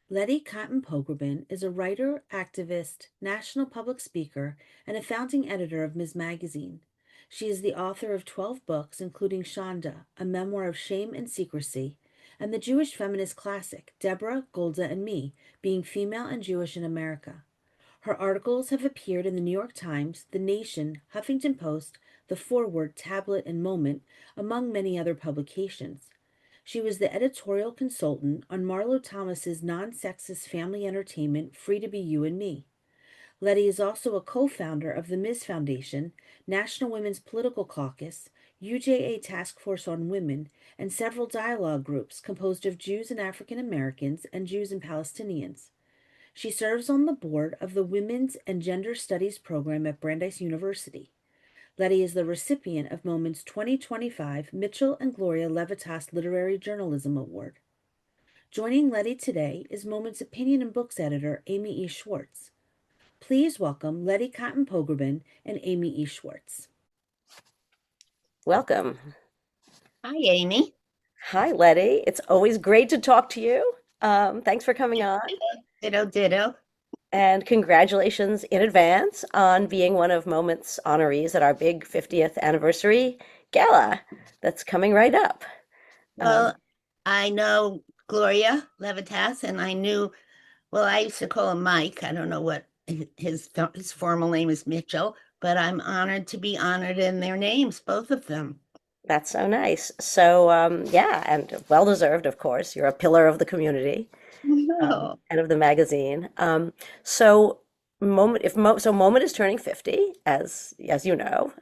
Letty Cottin Pogrebin is a writer, activist, national public speaker, and a founding editor of Ms. Magazine. She is the author of 12 books, including Shonda, a memoir of shame and secrecy, and the Jewish feminist classic, Deborah, Golda, and Me, Being Female and Jewish in America. Her articles have appeared in the New York Times, The Nation, Huffington Post, The Forward, Tablet, and Moment, among many other publications. She was the editorial consultant on Marlo Thomas's non-sexist family entertainment Free to Be You and Me. Letty is also a co-founder of the Ms. Foundation, National Women's Political Caucus, UJA Task Force on Women, and several dialogue groups composed of Jews and African Americans and Jews and Palestinians. She serves on the board of the Women's and Gender Studies program at Brandeis University. Letty is the recipient of Moment's 2025 Mitchel and Gloria Levitas Literary Journalism Award. Joining Letty today is Moment's opinion and books editor, Amy E. Schwartz. Please welcome Letty Cottin Pogrebin and Amy E. Schwartz. Welcome. Hi, Amy. Hi, Letty. It's always great to talk to you. Thanks for coming on. Ditto. And congratulations in advance on being one of Moment's honorees at our big 50th anniversary gala that's coming right up. Well, I know Gloria Levitas, and I used to call him Mike. I don't know what his formal name is, Mitchell, but I'm honored to be honored in their names, both of them. That's so nice. So, yeah, and well-deserved, of course. You're a pillar of the community. No. And of the magazine. So Moment is turning 50, as you know,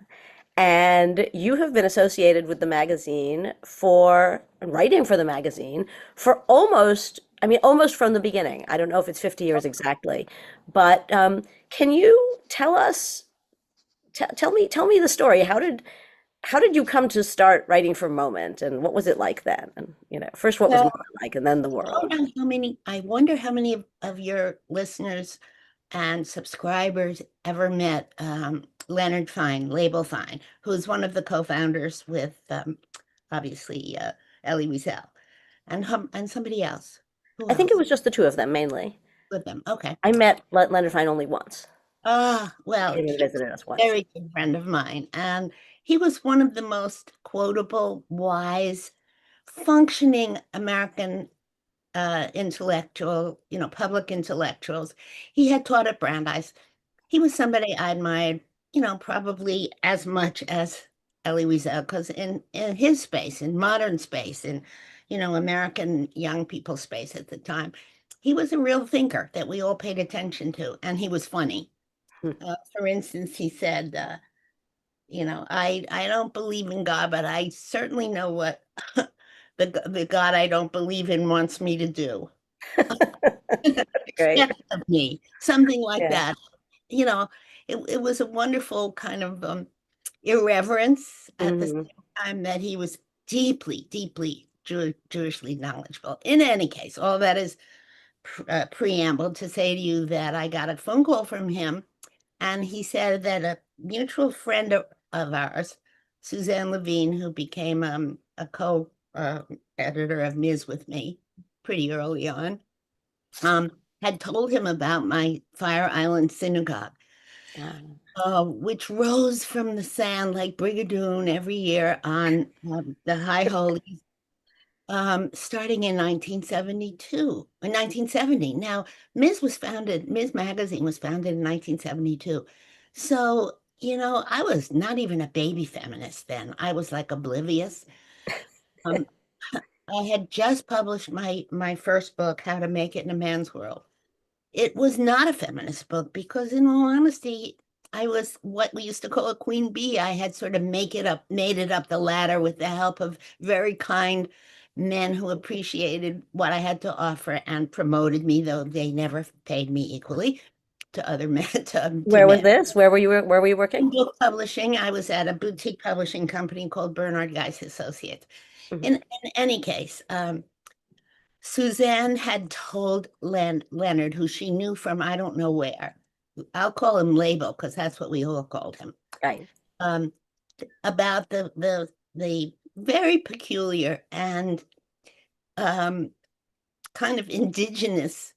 and you have been associated with the magazine for writing for the magazine for almost from the beginning. I don't know if it's 50 years exactly, but can you tell us, tell me the story. How did you come to start writing for Moment, and what was it like then? And first what was Well, Moment like, and then the world. I wonder how many of your listeners and subscribers ever met Leonard Fine, Label Fine, who's one of the co-founders with obviously Elie Wiesel and somebody else. Who I think it else was just the two of them mainly. with them? Okay. I met Leonard Fine only once. Well, Came and he's visited us a once. very good friend of mine, and he was one of the most quotable, wise, functioning American intellectual, public intellectuals. He had taught at Brandeis. He was somebody I admired, probably as much as Elie Wiesel, because in his space, in modern space, in, American young people space at the time, he was a real thinker that we all paid attention to, and he was funny. Hmm. For instance, he said, I don't believe in God, but I certainly know what the God I don't believe in wants me to do. Great. Expect of me, something like Yeah. that. It was a wonderful kind of irreverence at the Hmm. same time that he was deeply, deeply Jewishly knowledgeable. In any case, all that is preamble to say to you that I got a phone call from him, and he said that a mutual friend of ours, Suzanne Levine, who became a co-editor of Ms. with me pretty early on, had told him about my Fire Island synagogue, which rose from the sand like Brigadoon every year on the High Holy, starting in 1972, in 1970. Now, Ms. Magazine was founded in 1972. So, I was not even a baby feminist then. I was like oblivious. Um, I had just published my first book, How to Make It in a Man's World. It was not a feminist book because, in all honesty, I was what we used to call a queen bee. I had sort of made it up the ladder with the help of very kind men who appreciated what I had to offer and promoted me, though they never paid me equally to other men. To Where was men. this? Where were you working? In book publishing, I was at a boutique publishing company called Bernard Geiss Associates. Mhm. In any case, Suzanne had told Leonard, who she knew from I don't know where, I'll call him Label because that's what we all called him, Right. about the very peculiar and kind of indigenous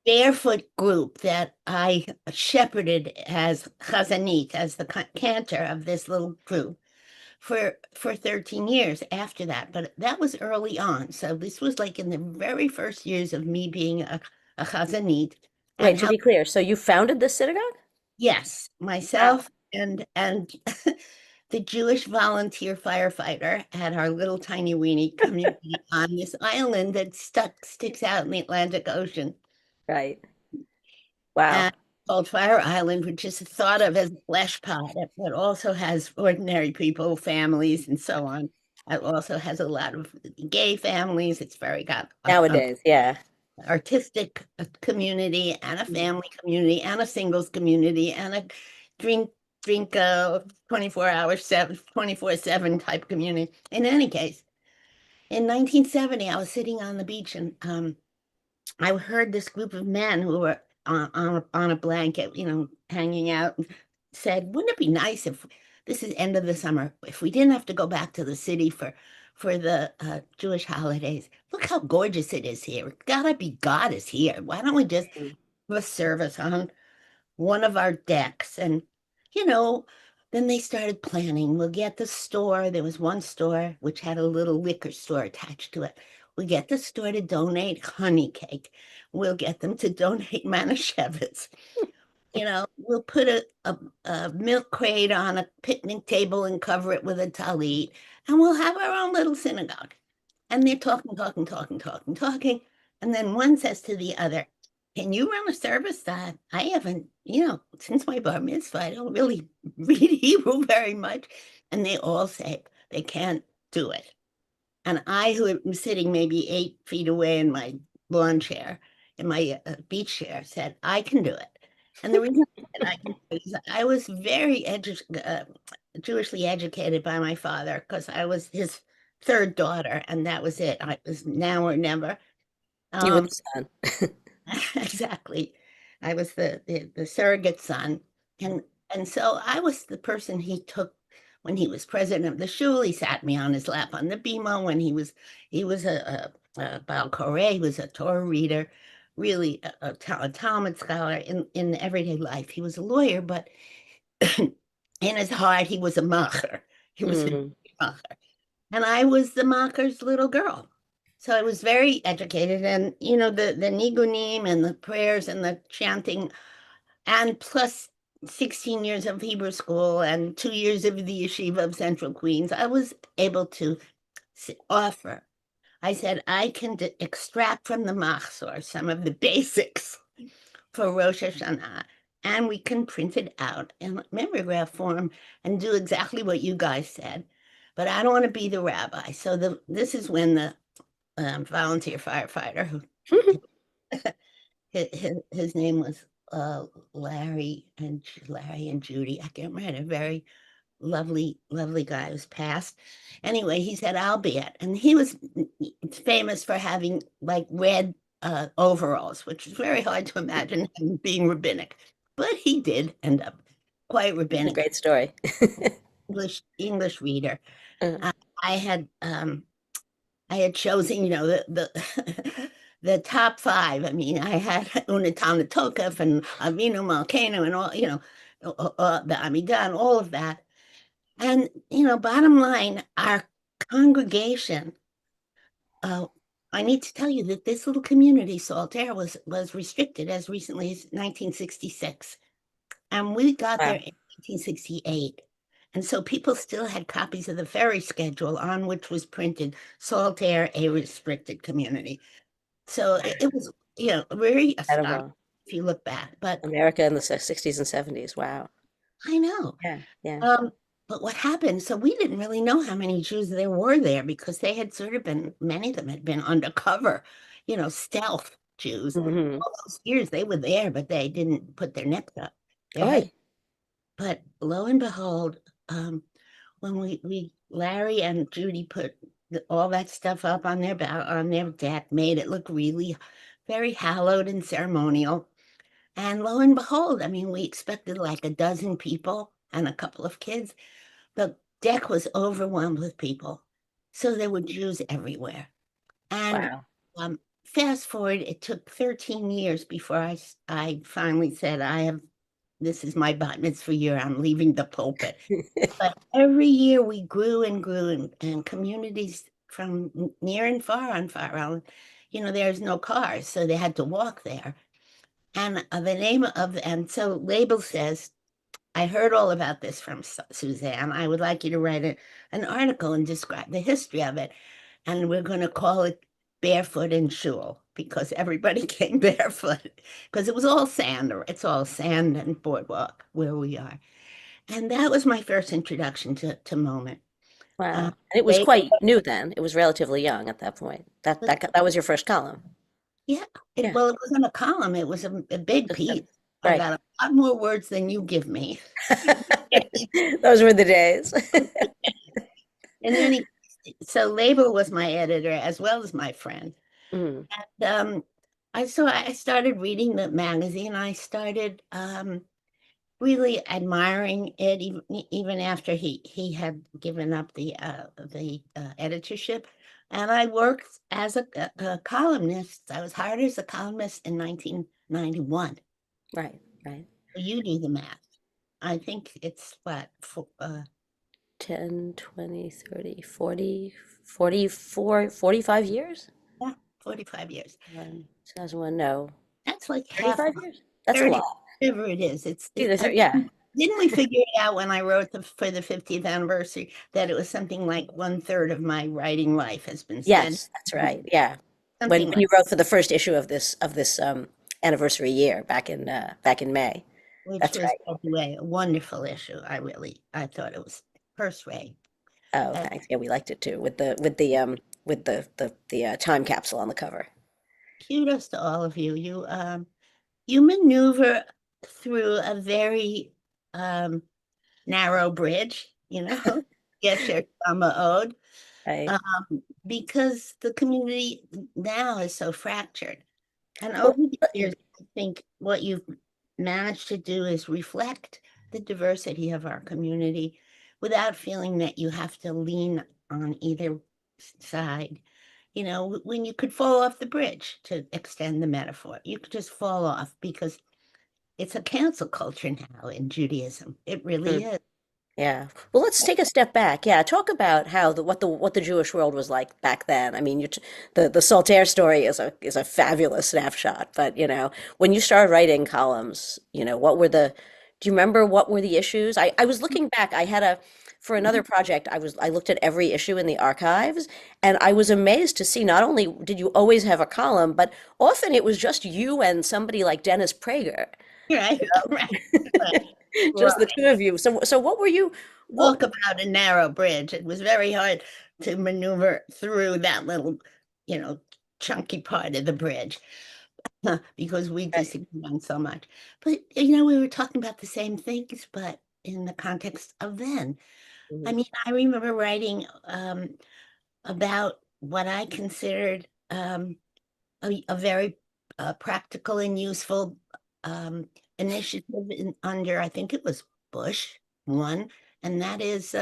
barefoot group that I shepherded as chazanit, as the cantor of this little group for 13 years after that. But that was early on. So this was like in the very first years of me being a chazanit and Wait, to how, be clear, so you founded this synagogue? yes, Wow. myself and the Jewish volunteer firefighter at our little tiny weeny community on this island that sticks out in the Atlantic Ocean. Right. Wow. And called Fire Island, which is thought of as a flesh pot, but also has ordinary people, families, and so on. It also has a lot of gay families. It's very got a Nowadays, yeah. artistic community and a family community and a singles community and a drink 24 hours 24/7 type community. In any case, in 1970, I was sitting on the beach and I heard this group of men who were on a blanket, hanging out, and said, "Wouldn't it be nice if this is end of the summer, if we didn't have to go back to the city for the Jewish holidays? Look how gorgeous it is here. Gotta be God is here. Why don't we just Mm. have a service on one of our decks?" And you know, then they started planning. We'll get the store. There was one store which had a little liquor store attached to it. We get the store to donate honey cake. We'll get them to donate Manischewitz. We'll put a milk crate on a picnic table and cover it with a talit, and we'll have our own little synagogue. And they're talking, talking, talking, talking, talking. And then one says to the other, "Can you run a service that I haven't, since my bar mitzvah, I don't really read Hebrew very much." And they all say they can't do it. And I, who am sitting maybe 8 feet away in my lawn chair, in my beach chair, said, "I can do it." And the reason I said I can do it is I was very Jewishly educated by my father because I was his third daughter, and that was it. I was now or never. You were Um, the son. exactly. I was the surrogate son. And so I was the person he took when he was president of the shul. He sat me on his lap on the bima when he was a Baal Koreh, he was a Torah reader, really a Talmud scholar in everyday life. He was a lawyer, but in his heart, he was a macher. He was a Mm. macher. And I was the macher's little girl. So I was very educated. And, the nigunim and the prayers and the chanting, and plus 16 years of Hebrew school and 2 years of the yeshiva of Central Queens, I was able to offer. I said, I can extract from the Machzor some of the basics for Rosh Hashanah, and we can print it out in mimeograph form and do exactly what you guys said. But I don't want to be the rabbi. So this is when the volunteer firefighter, who his name was Larry and Judy. I can't remember. A very lovely, lovely guy who's passed. Anyway, he said, "I'll be it." And he was famous for having like red overalls, which is very hard to imagine him being rabbinic. But he did end up quite It's a rabbinic. great story. English reader. Uh, Uh, I had chosen, the the top five. I mean, I had Unatana Tokef and Avinu Malkeinu and all, the Amidah and all of that. And, bottom line, our congregation, uh, I need to tell you that this little community, Saltaire, was restricted as recently as 1966. And we got there wow. in 1968. And so people still had copies of the ferry schedule on which was printed Saltaire, a restricted community. So it was, very astonishing Incredible. if you look back. But America in the 60s and 70s. Wow. I know. Yeah, yeah. But what happened? So we didn't really know how many Jews there were there because they had sort of many of them had been undercover, stealth Jews. Hmm. All those years they were there, but they didn't put their necks up, their head. Oi. But lo and behold, when we Larry and Judy put all that stuff up on their deck, made it look really very hallowed and ceremonial. And lo and behold, I mean, we expected like a dozen people and a couple of kids. The deck was overwhelmed with people. So there were Jews everywhere. And Wow. um, fast forward, it took 13 years before I finally said, this is my bat mitzvah year, I'm leaving the pulpit. But every year we grew and grew, and communities from near and far on Fire Island, there's no cars, so they had to walk there. And and so Label says, I heard all about this from Suzanne. I would like you to write an article and describe the history of it. And we're going to call it Barefoot in Shul, because everybody came barefoot, because it was all sand, or it's all sand and boardwalk where we are. And that was my first introduction to Moment. Wow. And it was They, quite new then. It was relatively young at that point. That was your first column. yeah, Yeah. well, it wasn't a column, it was a big piece. I Right. got a lot more words than you give me. Those were the days. And then so Label was my editor as well as my friend. Mm, And I started reading the magazine. I started really admiring it, even after he had given up the editorship. And I worked as a columnist. I was hired as a columnist in 1991. right, right. You do the math. I think it's what, 10, 20, 30, 40, 44, 45 years? yeah, 45 years. 2001, no. That's like half 35 years? That's a 30, lot. whatever it is. Yeah. Didn't we figure it out when I wrote for the 50th anniversary that it was something like 1/3 of my writing life has been spent, Yes, that's right. Yeah. When something when like, you wrote for the first issue of this anniversary year back in May. which That's was, right. by the way, a wonderful issue. I thought it was first rate. Oh, Uh, thanks. Yeah, we liked it too with the time capsule on the cover. Kudos to all of you. You maneuver through a very narrow bridge, Yes, your Sama ode, Right. because the community now is so fractured. And over Well, the years, I think what you've managed to do is reflect the diversity of our community without feeling that you have to lean on either side. When you could fall off the bridge, to extend the metaphor, you could just fall off, because it's a cancel culture now in Judaism. It really is. yeah. Well, let's take a step back. Yeah, talk about how what the Jewish world was like back then. I mean, the Saltaire story is a fabulous snapshot. But when you started writing columns, do you remember what were the issues? I was looking back. For another project, I looked at every issue in the archives, and I was amazed to see not only did you always have a column, but often it was just you and somebody like Dennis Prager. Right, right, Just the right. two of you. So what were you? What? Talk about a narrow bridge. It was very hard to maneuver through that little, you know, chunky part of the bridge, because we Right. disagreed on so much. But, we were talking about the same things, but in the context of then. I Mhm. mean, I remember writing about what I considered a very practical and useful initiative under, I think it was Bush one, and that is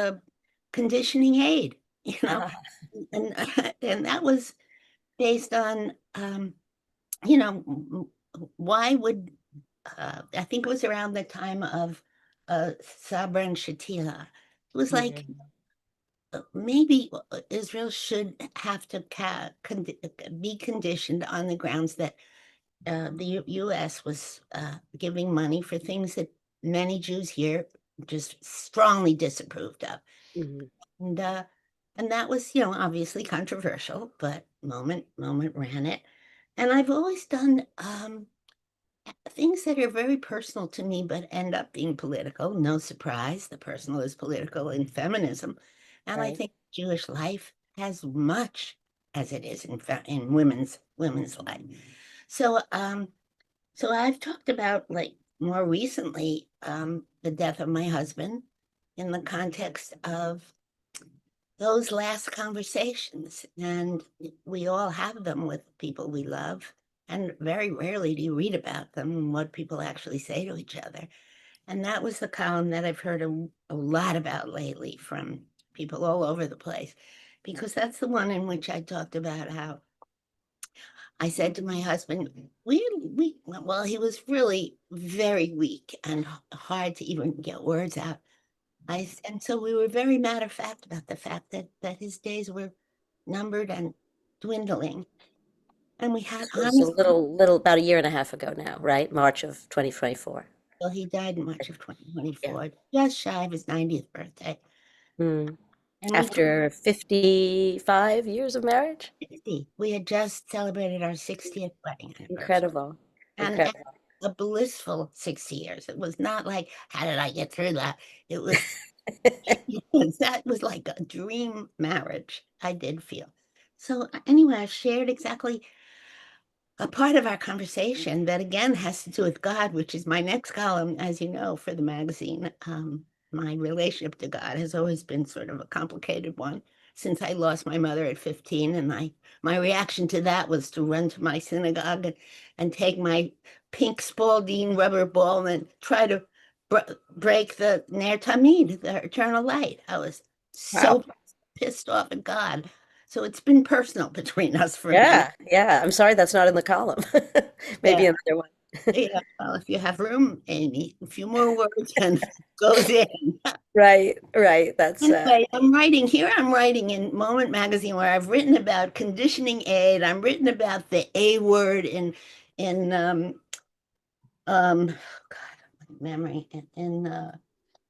conditioning aid, Ah, and and that was based on, you know, why would, I think it was around the time of Sabra and Shatila. It was like, mhm. maybe Israel should have to be conditioned on the grounds that the U.S. was giving money for things that many Jews here just strongly disapproved of. Mhm. And uh, and that was, obviously controversial, but Moment ran it. And I've always done things that are very personal to me, but end up being political. No surprise, the personal is political in feminism. And I Right. think Jewish life has much as it is in women's life. So so I've talked about, like, more recently, the death of my husband in the context of those last conversations. And we all have them with people we love. And very rarely do you read about them and what people actually say to each other. And that was the column that I've heard a lot about lately from people all over the place, because that's the one in which I talked about how I said to my husband, well, he was really very weak and hard to even get words out. And so we were very matter of fact about the fact that his days were numbered and dwindling. And we had This was a honestly, little about a year and a half ago now, right? March of 2024. well, he died in March of Yeah. 2024, just shy of his 90th birthday. Mm. And After 55 years of marriage? we had just celebrated our 60th wedding anniversary. Incredible. And Incredible. a blissful 60 years. It was not like, how did I get through that? It was, that was like a dream marriage, I did feel. So anyway, I shared exactly a part of our conversation that again has to do with God, which is my next column, as you know, for the magazine. My relationship to God has always been sort of a complicated one since I lost my mother at 15. And my reaction to that was to run to my synagogue and take my pink Spalding rubber ball and try to break the Ner Tamid, the eternal light. I was Wow. so pissed off at God. So it's been personal between us for many. Yeah, yeah. I'm sorry that's not in the column. Maybe Yeah. another one. Yeah, well, if you have room, Amy, a few more words and goes in. Right, right. That's Anyway, I'm writing in Moment Magazine where I've written about conditioning aid. I'm written about the A word in God, my memory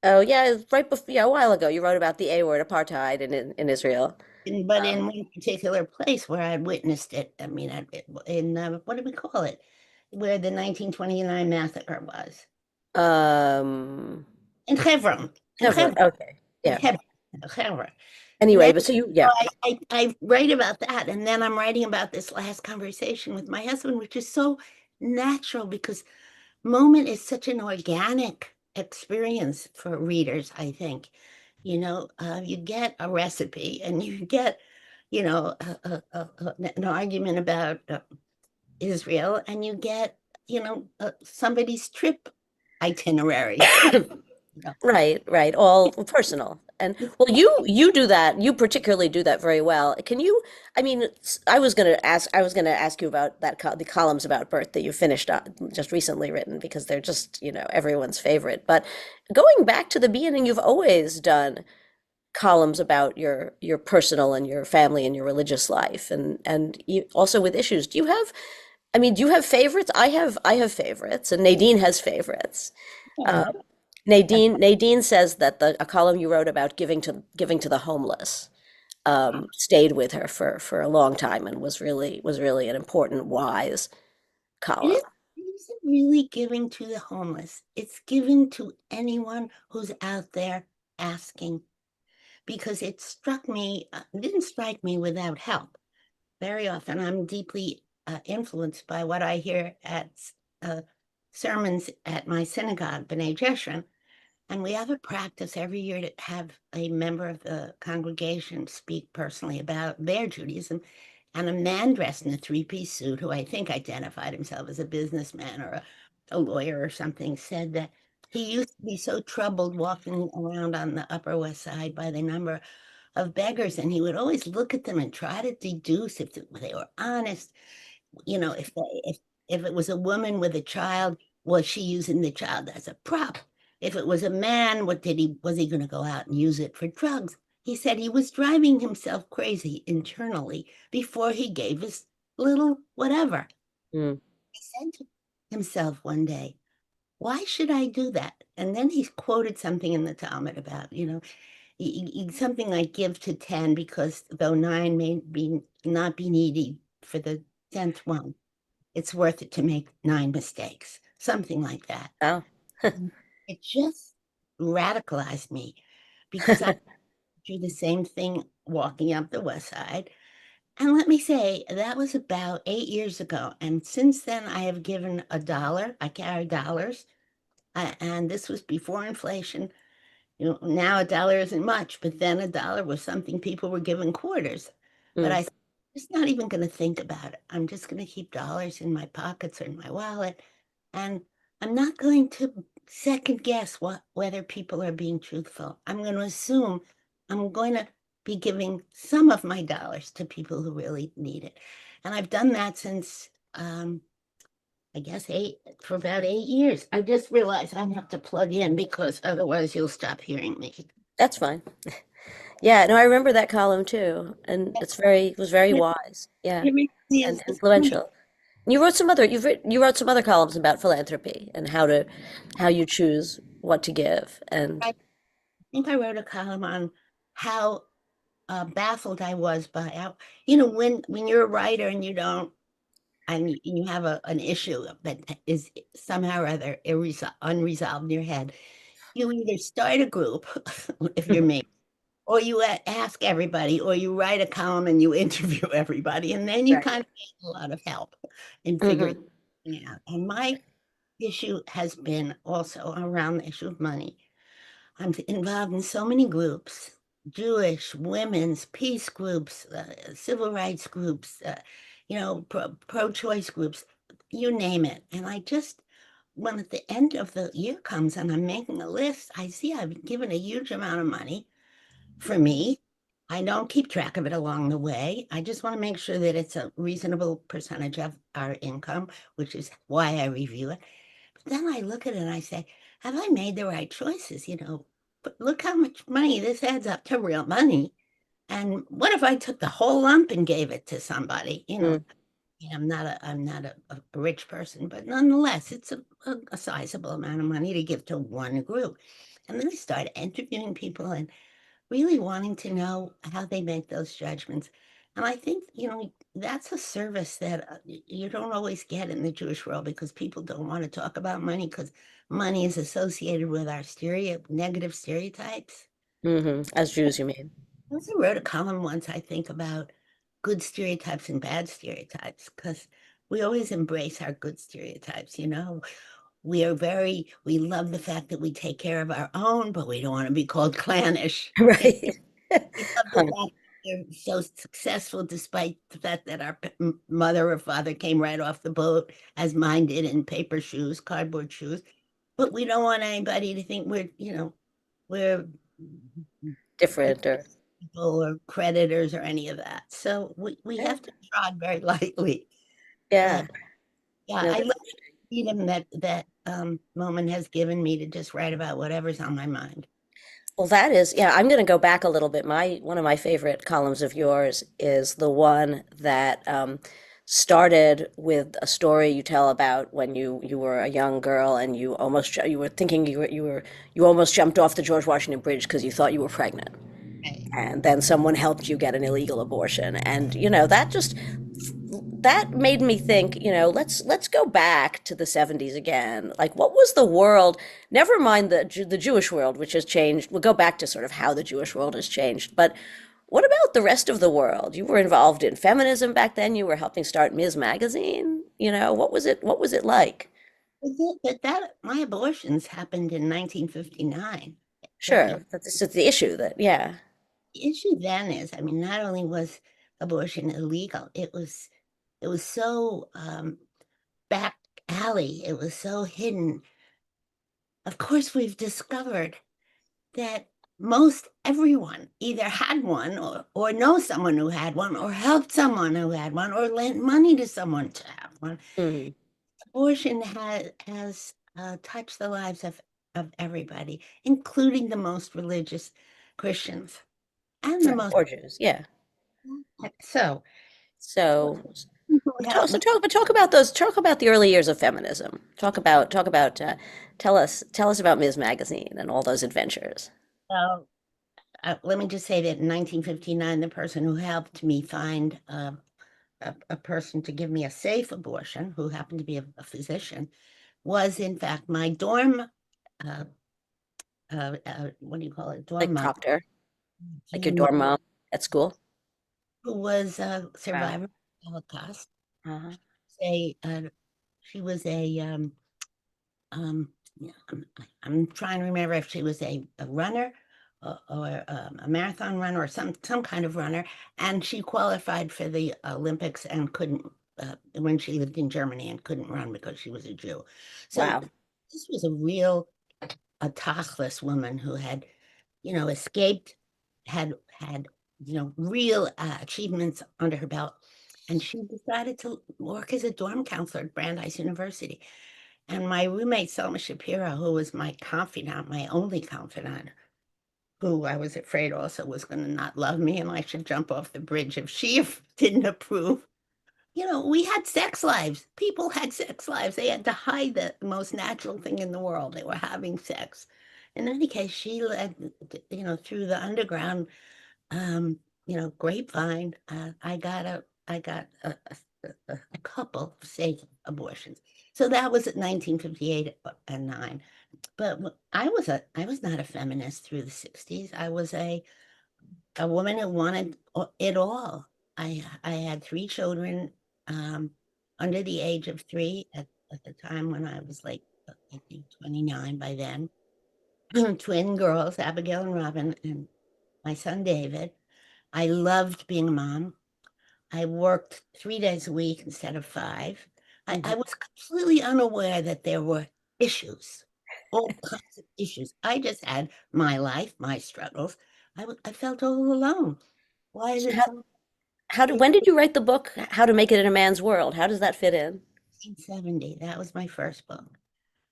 oh yeah, right before yeah, a while ago you wrote about the A word apartheid in Israel. but Um, in one particular place where I witnessed it. I mean, in what do we call it? Where the 1929 massacre was. um In Hebron. In Hebron. Hebron. Okay. In Yeah. Hebron. Hebron. And Anyway, then but so you so yeah. I write about that, and then I'm writing about this last conversation with my husband, which is so natural because Moment is such an organic experience for readers, I think. You get a recipe and you get, an argument about Israel, and you get, somebody's trip itinerary. You know. Right, right. All personal. And well, you do that. You particularly do that very well. Can you, I mean, I was going to ask you about the columns about birth that you finished just recently written because they're just, everyone's favorite. But going back to the beginning, you've always done columns about your personal and your family and your religious life and you, also with issues. Do you have favorites? I have favorites and Nadine has favorites. Yeah. Um, Nadine says that a column you wrote about giving to the homeless stayed with her for a long time and was really an important, wise It column. is, it isn't really giving to the homeless. It's giving to anyone who's out there asking, because it didn't strike me without help. Very often I'm deeply influenced by what I hear at uh, sermons at my synagogue, B'nai Jeshurun. And we have a practice every year to have a member of the congregation speak personally about their Judaism. And a man dressed in a three-piece suit, who I think identified himself as a businessman or a lawyer or something, said that he used to be so troubled walking around on the Upper West Side by the number of beggars, and he would always look at them and try to deduce if they were honest. If it was a woman with a child, was she using the child as a prop? If it was a man, was he going to go out and use it for drugs? He said he was driving himself crazy internally before he gave his little whatever. Mm. He said to himself one day, why should I do that? And then he quoted something in the Talmud about, something like give to 10 because though 9 may be not be needy for the 10th one, it's worth it to make 9 mistakes, something like that. Oh. It just radicalized me because I do the same thing walking up the West Side. And let me say, that was about 8 years ago. And since then, I have given $1. I carry dollars. And this was before inflation. Now $1 isn't much, but then $1 was something people were giving quarters. But Mm. I'm just not even going to think about it. I'm just going to keep dollars in my pockets or in my wallet. And I'm not going to second guess whether people are being truthful. I'm going to assume I'm going to be giving some of my dollars to people who really need it. And I've done that since, I guess, for about 8 years. I just realized I have to plug in because otherwise you'll stop hearing me. That's fine. Yeah, no, I remember that column too, and it was very It wise. Yeah, really and is. It's funny. influential. You wrote some other columns about philanthropy and how you choose what to give. And I think I wrote a column on how baffled I was by how, when you're a writer and you don't, and you have an issue that is somehow or other unresolved in your head, you either start a group, if you're me, or you ask everybody, or you write a column and you interview everybody, and then you right. kind of get a lot of help in figuring Hmm. it out. And my issue has been also around the issue of money. I'm involved in so many groups, Jewish, women's, peace groups, civil rights groups, pro-choice groups, you name it. And I just, when at the end of the year comes and I'm making a list, I see I've given a huge amount of money for me. I don't keep track of it along the way. I just want to make sure that it's a reasonable percentage of our income, which is why I review it. But then I look at it and I say, have I made the right choices? But look how much money this adds up to real money. And what if I took the whole lump and gave it to somebody? Mm. I'm not a rich person, but nonetheless, it's a sizable amount of money to give to one group. And then I started interviewing people and really wanting to know how they make those judgments. And I think, that's a service that you don't always get in the Jewish world because people don't want to talk about money because money is associated with our negative stereotypes. As Jews, you mean? I also wrote a column once, I think, about good stereotypes and bad stereotypes because we always embrace our good stereotypes. We love the fact that we take care of our own, but we don't want to be called clannish. Right. We love the fact that they're so successful despite the fact that our mother or father came right off the boat, as mine did, in paper shoes, cardboard shoes. But we don't want anybody to think we're Different or people or creditors or any of that. So we yeah. have to trod very lightly. Yeah. But yeah, No, I that's love the freedom that moment has given me to just write about whatever's on my mind. well, that is, yeah, I'm going to go back a little bit. One of my favorite columns of yours is the one that started with a story you tell about when you were a young girl and you were thinking you almost jumped off the George Washington Bridge because you thought you were pregnant. Right. And then someone helped you get an illegal abortion. And that made me think, let's go back to the 70s again. Like, what was the world? Never mind the Jewish world, which has changed. We'll go back to sort of how the Jewish world has changed. But what about the rest of the world? You were involved in feminism back then. You were helping start Ms. Magazine. What was it like? That my abortions happened in 1959. Sure, that's just the issue that, yeah. The issue then is, I mean, not only was abortion illegal, it was so back alley, it was so hidden. Of course, we've discovered that most everyone either had one or knows someone who had one or helped someone who had one or lent money to someone to have one. Hmm. Abortion has touched the lives of everybody, including the most religious Christians and the Right. most. Or Jews, yeah. So, So, who talk, helped so me. talk about the early years of feminism. Talk about, tell us about Ms. Magazine and all those adventures. So, let me just say that in 1959, the person who helped me find a person to give me a safe abortion, who happened to be a physician, was in fact my dorm. Uh, what do you call it? Dorm Like mom, proctor, like your Jean, dorm mom at school. who was a Wow. survivor of the Holocaust. Uh-huh. Say, she was a yeah, I'm trying to remember if she was a runner or a marathon runner or some kind of runner, and she qualified for the Olympics and couldn't when she lived in Germany and couldn't run because she was a Jew. So Wow. this was a tachless woman who had, escaped, had real achievements under her belt. And she decided to work as a dorm counselor at Brandeis University. And my roommate, Selma Shapiro, who was my confidant, my only confidant, who I was afraid also was going to not love me and I should jump off the bridge if she didn't approve. We had sex lives. People had sex lives. They had to hide the most natural thing in the world. They were having sex. In any case, she led, through the underground, grapevine. I got a couple of safe abortions. So that was at 1958 and 9. But I was not a feminist through the 60s. I was a woman who wanted it all. I had 3 children under the age of 3 at the time when I was like, I think 29 by then. Twin girls, Abigail and Robin, and my son David. I loved being a mom. I worked 3 days a week instead of 5. I was completely unaware that there were issues, all kinds of issues. I just had my life, my struggles. I felt all alone. Why is So it so? when did you write the book, How to Make It in a Man's World? How does that fit in? 1970. That was my first book.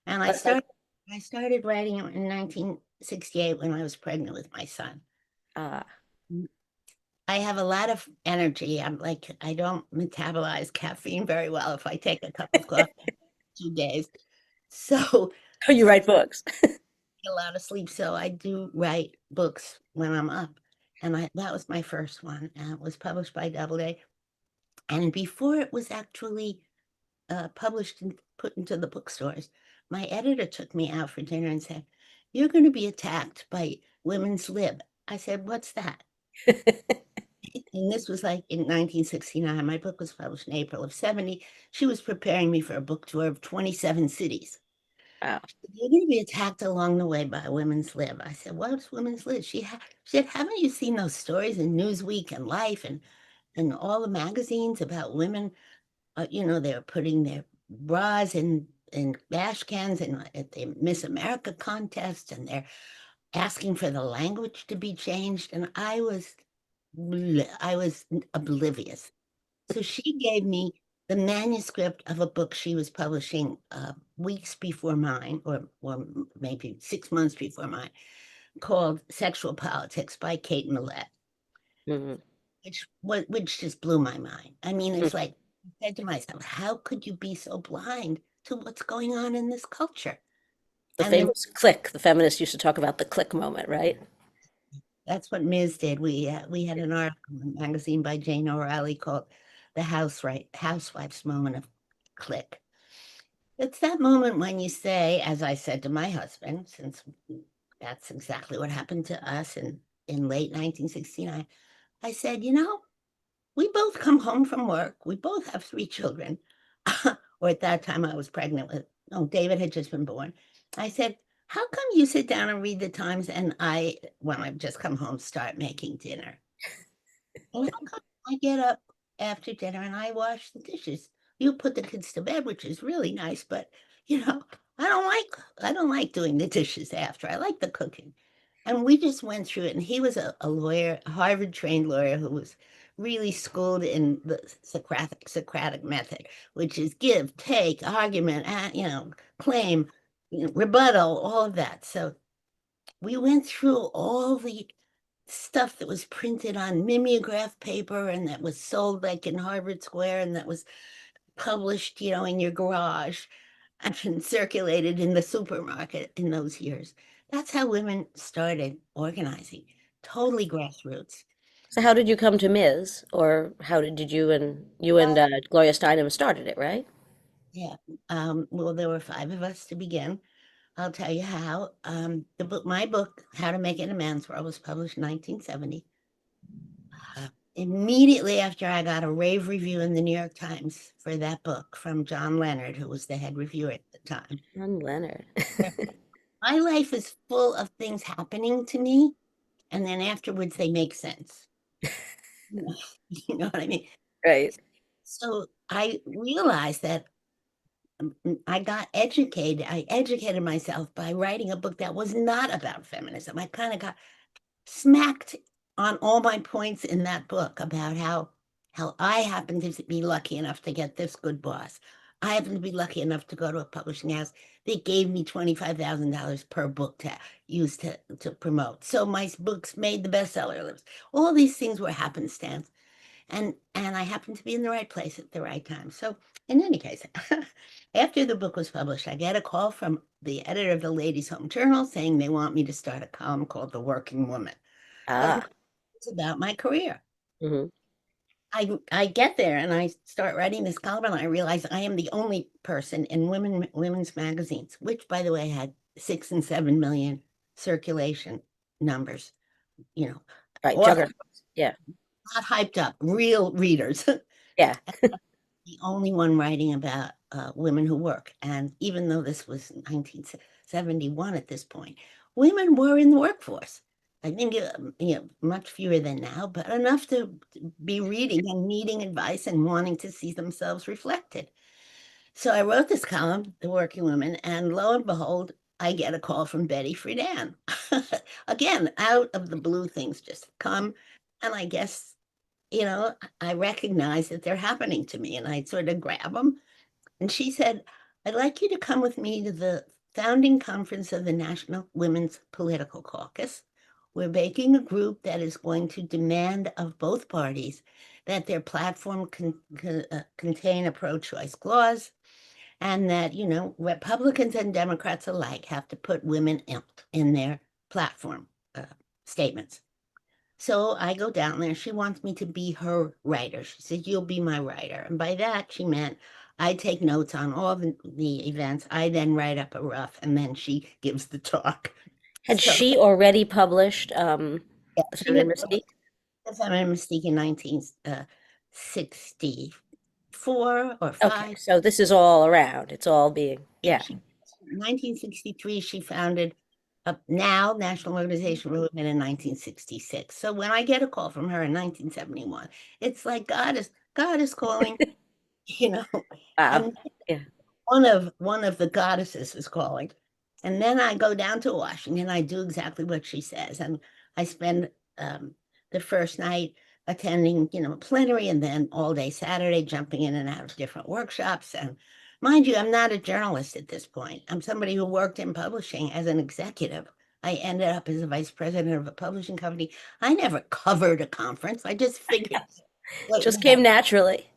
And I But like, started writing it in 1968 when I was pregnant with my son. uh, I have a lot of energy. I don't metabolize caffeine very well if I take a cup of coffee 2 days. So oh, you write books. a lot of sleep. So I do write books when I'm up. And that was my first one. And it was published by Doubleday. And before it was actually published and put into the bookstores, my editor took me out for dinner and said, "You're going to be attacked by Women's Lib." I said, "What's that?" And this was like in 1969. My book was published in April of 70. She was preparing me for a book tour of 27 cities. Wow. You're going to be attacked along the way by Women's Lib. I said, "What's Women's Lib?" She said, "Haven't you seen those stories in Newsweek and Life and all the magazines about women? They're putting their bras in bash cans and at the Miss America contest, and they're asking for the language to be changed." And I was oblivious. So she gave me the manuscript of a book she was publishing weeks before mine, or maybe 6 months before mine, called Sexual Politics by Kate Millett, Mhm. which just blew my mind. I mean, Mhm. it's like I said to myself, how could you be so blind to what's going on in this culture? The And then famous click. The feminists used to talk about the click moment, right? that's what Ms. did. We had an article in a magazine by Jane O'Reilly called "The Housewife's Moment of Click." It's that moment when you say, as I said to my husband, since that's exactly what happened to us in late 1969. I said, we both come home from work. We both have 3 children. Or at that time, I was pregnant with, no, David had just been born. I said, how come you sit down and read the Times and when I've just come home, start making dinner? And how come I get up after dinner and I wash the dishes? You put the kids to bed, which is really nice, but you know, I don't like doing the dishes after. I like the cooking. And we just went through it. And he was a lawyer, a Harvard trained lawyer who was really schooled in the Socratic method, which is give, take, argument, claim, rebuttal, all of that. So we went through all the stuff that was printed on mimeograph paper and that was sold like in Harvard Square and that was published, in your garage and circulated in the supermarket in those years. That's how women started organizing, totally grassroots. So how did you come to Ms. Or how did you and Gloria Steinem started it, right? Yeah. Well, there were 5 of us to begin. I'll tell you how. My book, How to Make It in a Man's World, was published in 1970. Immediately after I got a rave review in the New York Times for that book from John Leonard, who was the head reviewer at the time. John Leonard. My life is full of things happening to me, and then afterwards they make sense. You know what I mean? Right. So I realized that I got educated. I educated myself by writing a book that was not about feminism. I kind of got smacked on all my points in that book about how I happen to be lucky enough to get this good boss. I happen to be lucky enough to go to a publishing house that gave me $25,000 per book to use to promote. So my books made the bestseller list. All these things were happenstance. And I happened to be in the right place at the right time. So in any case, after the book was published, I get a call from the editor of the Ladies' Home Journal saying they want me to start a column called The Working Woman. Ah. It's about my career. Hmm. I get there and I start writing this column and I realize I am the only person in women's magazines, which by the way had 6 and 7 million circulation numbers, you know, Right. author, Juggernauts. Yeah. not hyped up, real readers. Yeah. The only one writing about women who work. And even though this was 1971 at this point, women were in the workforce. I think much fewer than now, but enough to be reading and needing advice and wanting to see themselves reflected. So I wrote this column, The Working Woman, and lo and behold, I get a call from Betty Friedan. Again, out of the blue, things just come. And I guess I recognize that they're happening to me and I sort of grab them. And she said, I'd like you to come with me to the founding conference of the National Women's Political Caucus. We're making a group that is going to demand of both parties that their platform contain a pro-choice clause and that, Republicans and Democrats alike have to put women in their platform statements. So I go down there. She wants me to be her writer. She said, you'll be my writer. And by that, she meant I take notes on all the events. I then write up a rough, and then she gives the talk. Had So she already published yeah, The she had Feminine Mystique? the Feminine Mystique in 1964 or Okay, 5. so this is all around. It's all being, yeah. She, 1963, she founded now National Organization for Women in 1966. So when I get a call from her in 1971, it's like God is calling, you know, Wow. and Yeah. one of the goddesses is calling. And then I go down to Washington. I do exactly what she says, and I spend the first night attending, plenary, and then all day Saturday jumping in and out of different workshops. And mind you, I'm not a journalist at this point. I'm somebody who worked in publishing as an executive. I ended up as a vice president of a publishing company. I never covered a conference. I just figured what Just would came happen. naturally.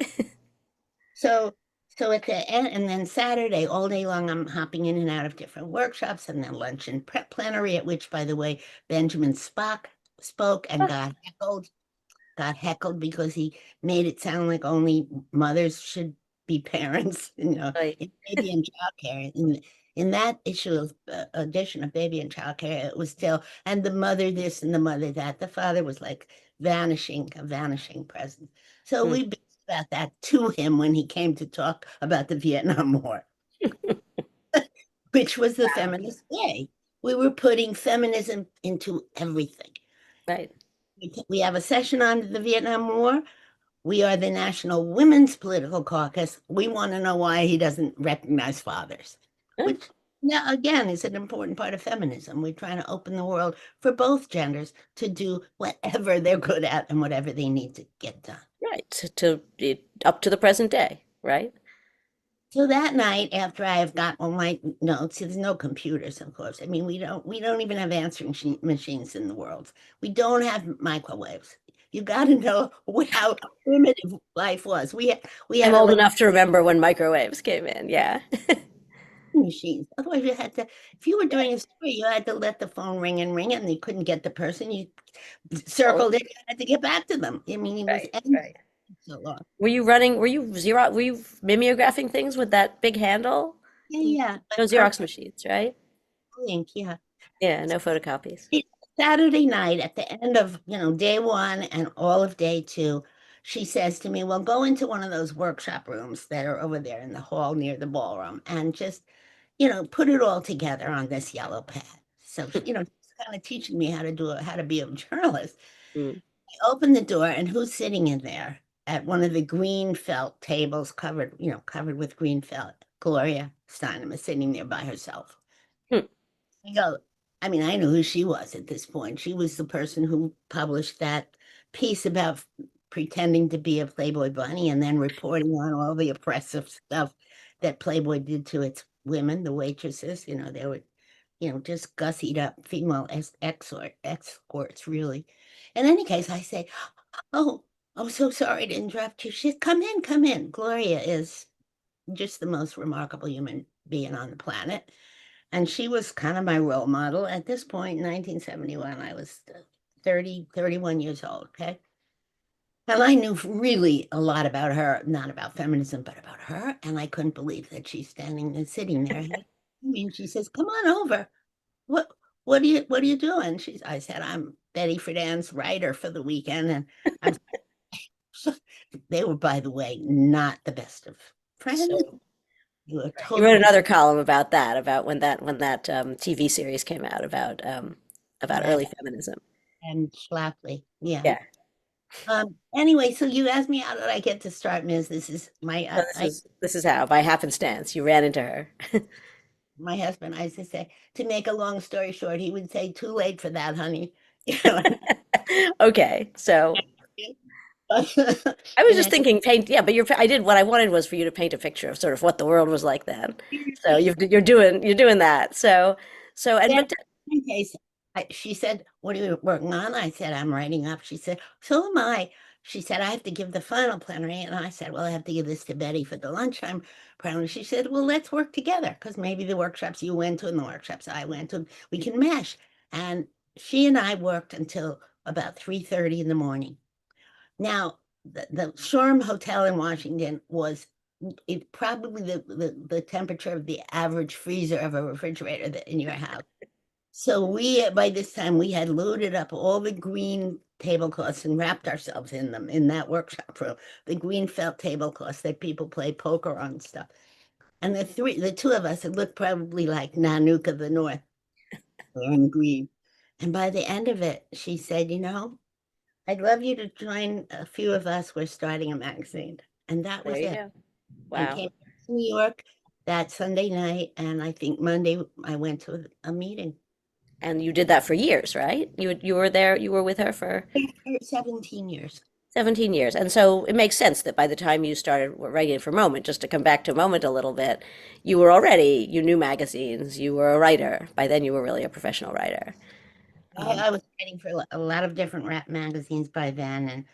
So, so at the end, and then Saturday, all day long, I'm hopping in and out of different workshops, and then lunch and prep plenary, at which, by the way, Benjamin Spock spoke and got heckled because he made it sound like only mothers should be parents, Right. in baby and childcare. In that issue of edition of Baby and Childcare, it was still, and the mother this and the mother that. The father was like a vanishing presence. So Mm. we bitched about that to him when he came to talk about the Vietnam War, which was the feminist way. We were putting feminism into everything. Right. We have a session on the Vietnam War. We are the National Women's Political Caucus. We want to know why he doesn't recognize fathers, Yeah. which now again is an important part of feminism. We're trying to open the world for both genders to do whatever they're good at and whatever they need to get done. Right. Up to the present day, right? So that night, after I have got all my notes, there's no computers, of course. I mean, we don't even have answering machines in the world. We don't have microwaves. You got to know how primitive life was. We I'm had old enough to remember when microwaves came in. Yeah. machines. Otherwise, if you were doing a story, you had to let the phone ring and ring, and you couldn't get the person. You Oh, circled it, you had to get back to them. I mean, it was right, endless right. so long. Were you were you mimeographing things with that big handle? Yeah, yeah. No Our Xerox machines, right? link, yeah. Yeah, no photocopies. Saturday night at the end of, day one and all of day two, she says to me, well, go into one of those workshop rooms that are over there in the hall near the ballroom and just, put it all together on this yellow pad. So, she's kind of teaching me how to be a journalist. Mm. I open the door and who's sitting in there at one of the green felt tables covered with green felt? Gloria Steinem is sitting there by herself. Hmm. I go, I mean, I knew who she was at this point. She was the person who published that piece about pretending to be a Playboy bunny and then reporting on all the oppressive stuff that Playboy did to its women, the waitresses. They were, just gussied up female escorts, really. In any case, I say, oh, I'm so sorry to interrupt you. She said, come in, come in. Gloria is just the most remarkable human being on the planet. And she was kind of my role model. At this point, in 1971, I was 31 years old, okay? And I knew really a lot about her, not about feminism, but about her. And I couldn't believe that she's standing and sitting there. I mean, she says, come on over. What what are you doing? I said, I'm Betty Friedan's writer for the weekend. And I'm they were, by the way, not the best of friends. So You were you wrote totally another column about that, about when that TV series came out about yeah, early feminism. and Schlafly. Yeah. Yeah. Anyway, so you asked me how did I get to start, Ms. This is my So this is how, by happenstance, you ran into her. my husband. I used to say, to make a long story short, he would say, "Too late for that, honey." You know. Okay, so I was And just then thinking paint, yeah, but I did what I wanted was for you to paint a picture of sort of what the world was like then. So you're doing that. So and then but in case she said, "What are you working on?" I said, "I'm writing up." She said, "So am I." She said, "I have to give the final plenary," and I said, "Well, I have to give this to Betty for the lunchtime plenary." She said, "Well, let's work together because maybe the workshops you went to and the workshops I went to, we can mesh." And she and I worked until about 3:30 in the morning. Now, the Shoreham Hotel in Washington was probably the temperature of the average freezer of a refrigerator in your house. So by this time, we had loaded up all the green tablecloths and wrapped ourselves in them in that workshop room, the green felt tablecloths that people play poker on and stuff. And the two of us, it looked probably like Nanook of the North, wearing green. And by the end of it, she said, I'd love you to join a few of us. We're starting a magazine. And that there was you it. go. I Wow. came to New York that Sunday night, and I think Monday I went to a meeting. And you did that for years, right? You were there, you were with her for For 17 years. 17 years. And so it makes sense that by the time you started writing for Moment, just to come back to Moment a little bit, you knew magazines, you were a writer. By then you were really a professional writer. Um, I was writing for a lot of different rap magazines by then, and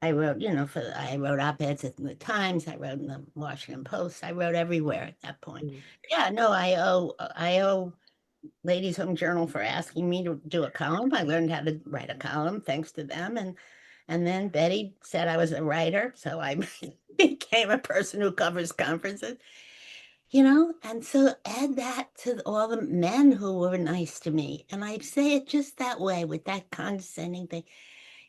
I wrote, I wrote op-eds in the Times, I wrote in the Washington Post, I wrote everywhere at that point. mm, Yeah, no, I owe Ladies Home Journal for asking me to do a column. I learned how to write a column thanks to them, and then Betty said I was a writer, so I became a person who covers conferences. And so add that to all the men who were nice to me. And I say it just that way with that condescending thing.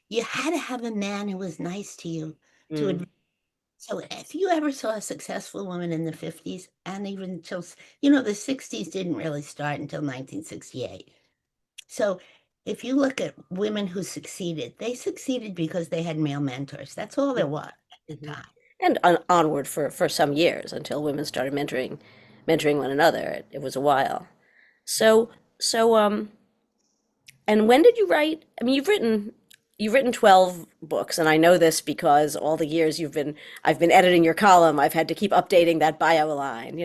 You had to have a man who was nice to you to mm, so if you ever saw a successful woman in the 50s and even until, the 60s didn't really start until 1968. So if you look at women who succeeded, they succeeded because they had male mentors. That's all there was at the mhm. time. And onward for some years until women started mentoring one another. It was a while. So so and when did you write? I mean, you've written 12 books, and I know this because all the years I've been editing your column, I've had to keep updating that bio line,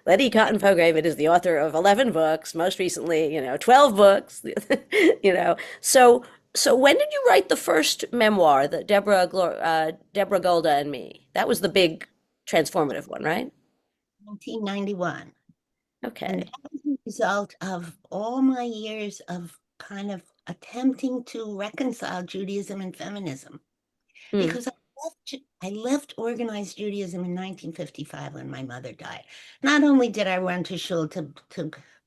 Letty Cottin Pogrebin is the author of 11 books, most recently, 12 books, you know. So when did you write the first memoir, the Deborah Golda and Me? That was the big transformative one, right? 1991. And Okay. that was a result of all my years of kind of attempting to reconcile Judaism and feminism. Hmm. Because I left organized Judaism in 1955 when my mother died. Not only did I run to shul to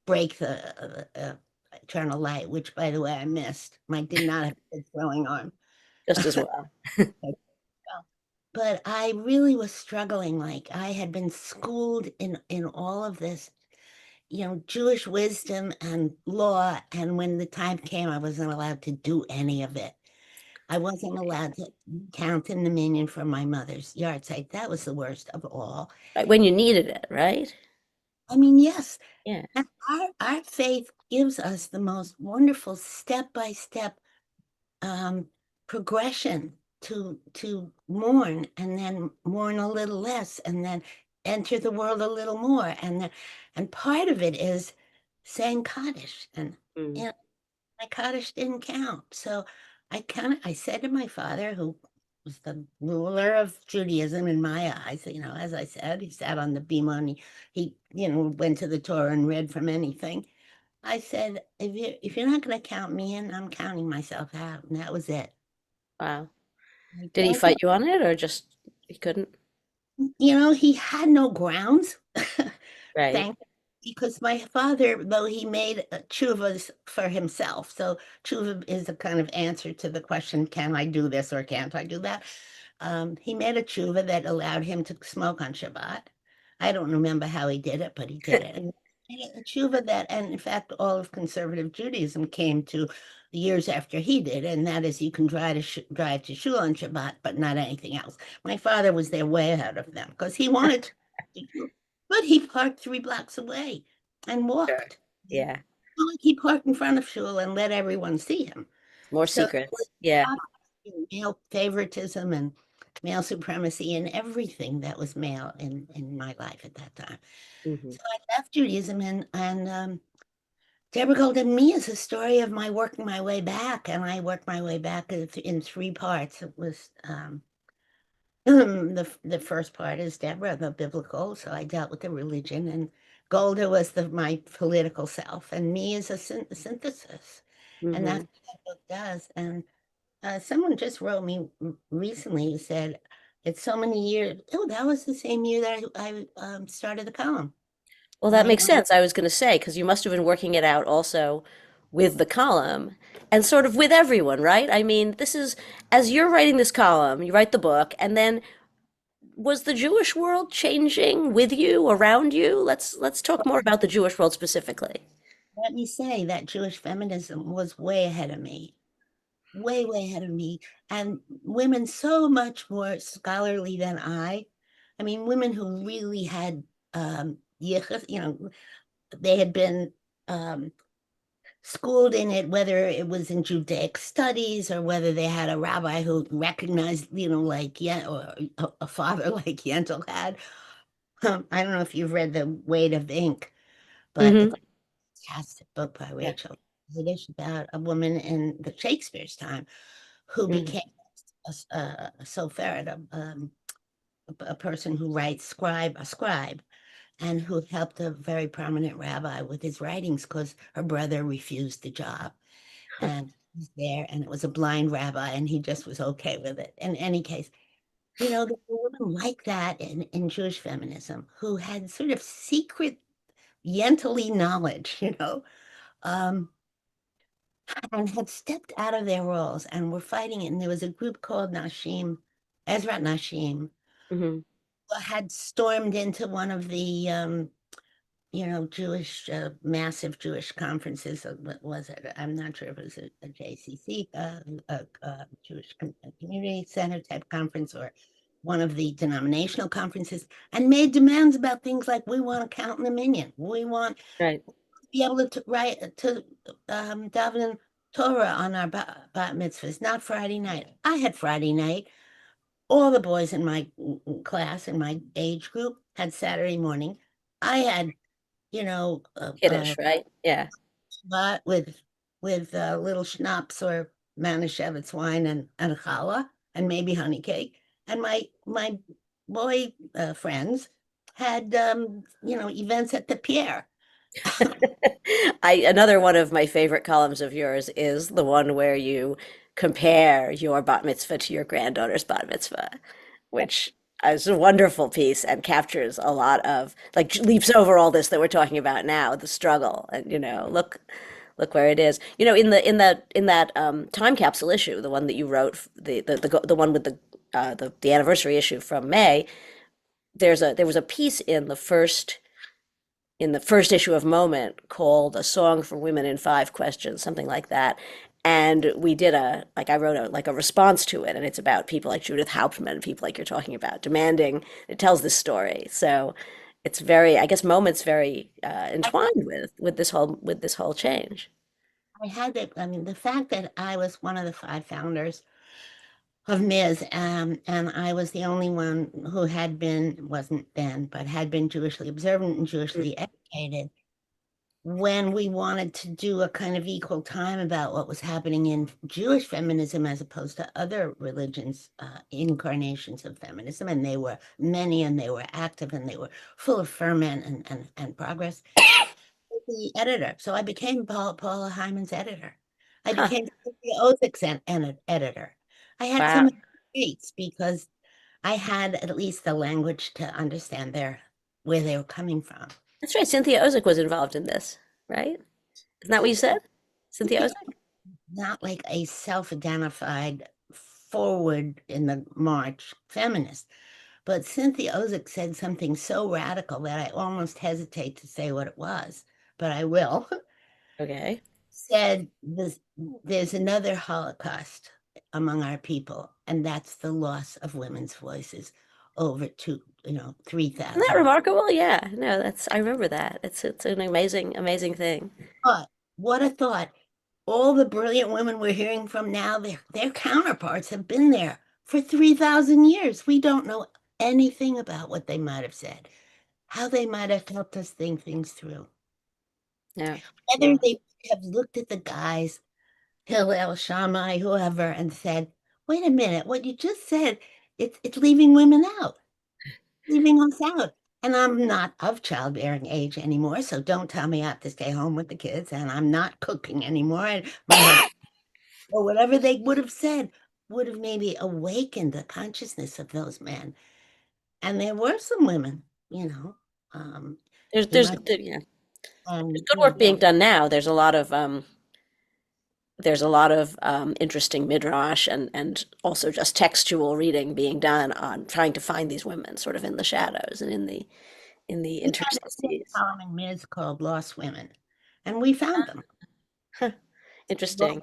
break the eternal light, which by the way I missed. I did not have a throwing arm. Just as well. But I really was struggling. Like I had been schooled in all of this, Jewish wisdom and law. And when the time came, I wasn't allowed to do any of it. I wasn't allowed to count in the minion from my mother's yard site. That was the worst of all. Right, when you needed it, right? I mean, yes. Yeah. And our faith gives us the most wonderful step-by-step um, progression to mourn and then mourn a little less and then enter the world a little more. And part of it is saying Kaddish. And you Mm. know, my Kaddish didn't count. So I said to my father, who was the ruler of Judaism in my eyes, as I said, he sat on the bima and he went to the Torah and read from anything. I said, if you're not going to count me in, I'm counting myself out. And that was it. Wow. I Did he told him, fight you on it or just he couldn't? he had no grounds. Right. Thank because my father, though he made tshuvas for himself, so tshuva is a kind of answer to the question, can I do this or can't I do that? He made a tshuva that allowed him to smoke on Shabbat. I don't remember how he did it, but he did it. And he made a tshuva that, and in fact, all of conservative Judaism came to years after he did, and that is you can drive to shul on Shabbat, but not anything else. My father was there way ahead of them because he wanted to, but he parked 3 blocks away and Sure. walked. Yeah. Not like he parked in front of shul and let everyone see him. More So secrets. Yeah. male favoritism and male supremacy and everything that was male in my life at that time. Hmm. So I left Judaism and Deborah Golden Me is a story of my working my way back, and I worked my way back in 3 parts. It was the first part is Deborah, the biblical, so I dealt with the religion, and Golda was my political self, and me is a synthesis, and that's Hmm. what that book does. And someone just wrote me recently who said, "It's so many years." Oh, that was the same year that I started the column. Well, that I makes sense. I was going to say, because you must have been working it out also with the column and sort of with everyone, right? I mean, this is, as you're writing this column, you write the book, and then was the Jewish world changing with you, around you? Let's talk more about the Jewish world specifically. Let me say that Jewish feminism was way ahead of me, way, way ahead of me. And women so much more scholarly than I. I mean, women who really had, they had been schooled in it, whether it was in Judaic studies or whether they had a rabbi who recognized, like, yeah, or a father like Yentl had. I don't know if you've read The Weight of Ink, but Hmm. it's a fantastic book by Yeah. Rachel. It is about a woman in the Shakespeare's time who Hmm. became a sopheret, a person who writes a scribe, and who helped a very prominent rabbi with his writings because her brother refused the job. And he's there, and it was a blind rabbi, and he just was okay with it. In any case, there were women like that in Jewish feminism who had sort of secret Yentl knowledge, um, and had stepped out of their roles and were fighting it. And there was a group called Nashim, Ezrat Nashim, Hmm. had stormed into one of the Jewish, massive Jewish conferences. What was it? I'm not sure if it was a JCC, Jewish Community Center type conference, or one of the denominational conferences, and made demands about things like, we want to count in the minyan. We want to Right. be able to write to daven Torah on our bat mitzvahs, not Friday night. I had Friday night. All the boys in my class, in my age group, had Saturday morning. I had Kiddish, right? Yeah. but with little schnapps or Manischewitz wine and challah and maybe honey cake. And my boy friends had events at the Pierre. I another one of my favorite columns of yours is the one where you compare your bat mitzvah to your granddaughter's bat mitzvah, which is a wonderful piece and captures a lot of like leaps over all this that we're talking about now, the struggle, and look where it is. In that time capsule issue, the one that you wrote, the one with the anniversary issue from May, there was a piece in the first issue of Moment called "A Song for Women in 5 Questions," something like that. And we did I wrote a response to it, and it's about people like Judith Hauptman, people like you're talking about, demanding. It tells this story. So it's very, I guess, Moment's very entwined with this whole change. I had it. I mean, the fact that I was one of the 5 founders of Ms. And I was the only one who wasn't then, but had been Jewishly observant and Mm. Jewishly educated. When we wanted to do a kind of equal time about what was happening in Jewish feminism as opposed to other religions, incarnations of feminism, and they were many, and they were active, and they were full of ferment and progress. The editor, so I became Paula Hyman's editor. I Huh. became the Ozick's editor. I had Wow. some traits because I had at least the language to understand where they were coming from. That's right. Cynthia Ozick was involved in this, right? Isn't that what you said? Cynthia Ozick? Not like a self-identified forward in the march feminist, but Cynthia Ozick said something so radical that I almost hesitate to say what it was, but I will. Okay. Said there's another Holocaust among our people, and that's the loss of women's voices over Isn't that 3,000. remarkable? Yeah. No, I remember that. It's an amazing, amazing thing. But what a thought. All the brilliant women we're hearing from now, their counterparts have been there for 3,000 years. We don't know anything about what they might have said, how they might have helped us think things through. Yeah. Whether they have looked at the guys, Hillel Shammai, whoever, and said, wait a minute, what you just said, it's leaving women out, leaving us out. And I'm not of childbearing age anymore, so don't tell me I have to stay home with the kids, and I'm not cooking anymore. And my husband, or whatever they would have said, would have maybe awakened the consciousness of those men. And there were some women, um, There's in there's my yeah. There's and good work being done now. There's a lot of interesting midrash and also just textual reading being done on trying to find these women sort of in the shadows and in the we had a interstices. column in Ms. called Lost Women, and we found them. Huh. Lost Interesting.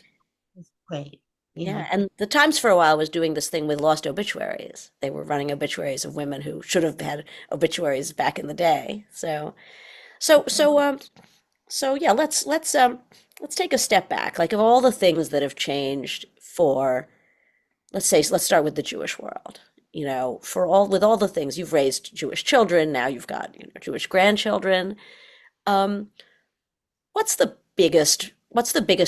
is great, you Yeah, know. and the Times for a while was doing this thing with lost obituaries. They were running obituaries of women who should have had obituaries back in the day. So so um so yeah, let's take a step back. Like of all the things that have changed for, let's start with the Jewish world. With all the things you've raised Jewish children, now you've got, Jewish grandchildren. Um, what's the biggest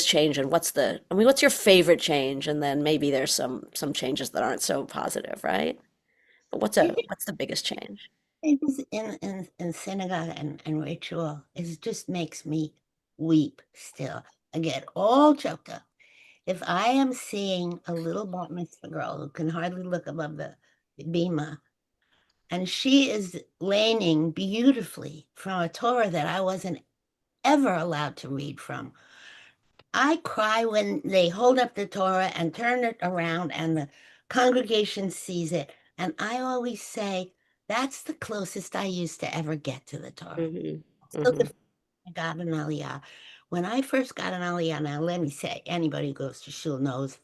change, and what's your favorite change? And then maybe there's some changes that aren't so positive, right? But what's the biggest change? Things in synagogue and ritual, it just makes me weep still. I get all choked up. If I am seeing a little bat mitzvah girl who can hardly look above the bima, and she is laning beautifully from a Torah that I wasn't ever allowed to read from, I cry when they hold up the Torah and turn it around and the congregation sees it. And I always say, that's the closest I used to ever get to the Torah. Hmm. So Hmm. the I got an aliyah. When I first got an aliyah, now let me say, anybody who goes to shul knows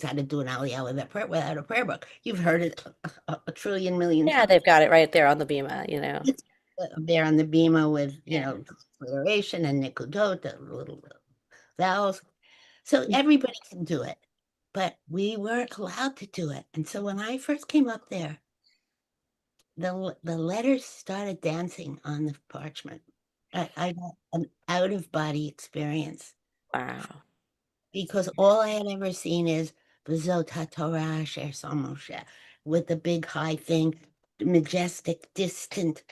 how to do an aliyah without a prayer book. You've heard it a trillion million Yeah, times. they've got it right there on the bima. It's there on the bima with, Yeah. transliteration and nikudot, the little vowels. So everybody can do it, but we weren't allowed to do it. And so when I first came up there, the letters started dancing on the parchment. I got an out of body experience Wow. because all I had ever seen is B'zot HaTorah Asher Moshe with the big high thing, majestic, distant.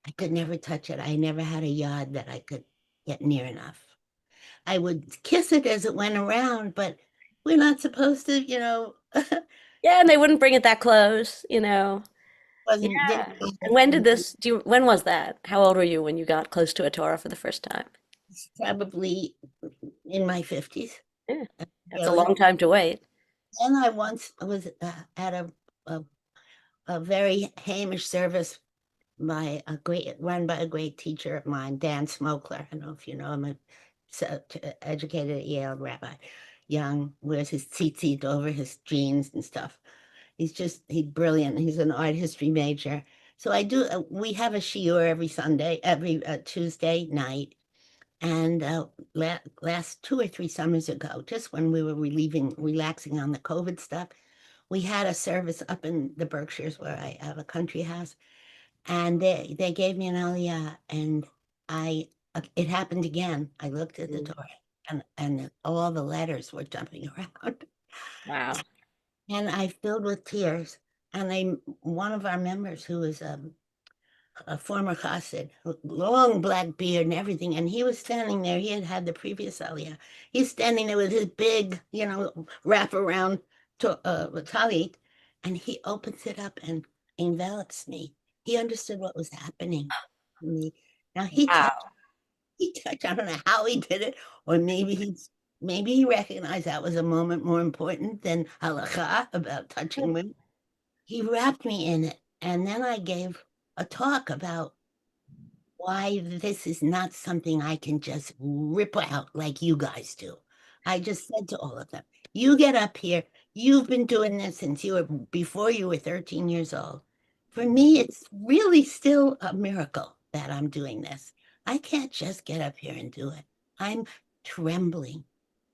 I could never touch it. I never had a yard that I could get near enough. I would kiss it as it went around, but we're not supposed to, Yeah, and they wouldn't bring it that close. wasn't Yeah. didn't And when was that? How old were you when you got close to a Torah for the first time? probably in my 50s, Yeah. That's a really. long time to wait. And I once was at a, a very Hamish service by run by a great teacher of mine, Dan Smokler. I don't know if you know him, educated at Yale, rabbi, young, wears his tzitzit over his jeans and stuff. He's brilliant. He's an art history major. So I do, we have a shiur every Sunday, every Tuesday night. And last 2 or 3 summers ago, just when we were relaxing on the COVID stuff, we had a service up in the Berkshires where I have a country house. And they gave me an aliyah, and it happened again. I looked at the Mm. door, and all the letters were jumping around. Wow. And I filled with tears. And one of our members who was a former chassid, long black beard and everything, and he was standing there. He had had the previous aliyah. He's standing there with his big, wrap around talit, and he opens it up and envelops me. He understood what was happening to me. Now Wow. he touched. I don't know how he did it, or maybe he recognized that was a moment more important than halakha about touching women. He wrapped me in it, and then I gave a talk about why this is not something I can just rip out like you guys do. I just said to all of them, you get up here. You've been doing this since before you were 13 years old. For me, it's really still a miracle that I'm doing this. I can't just get up here and do it. I'm trembling.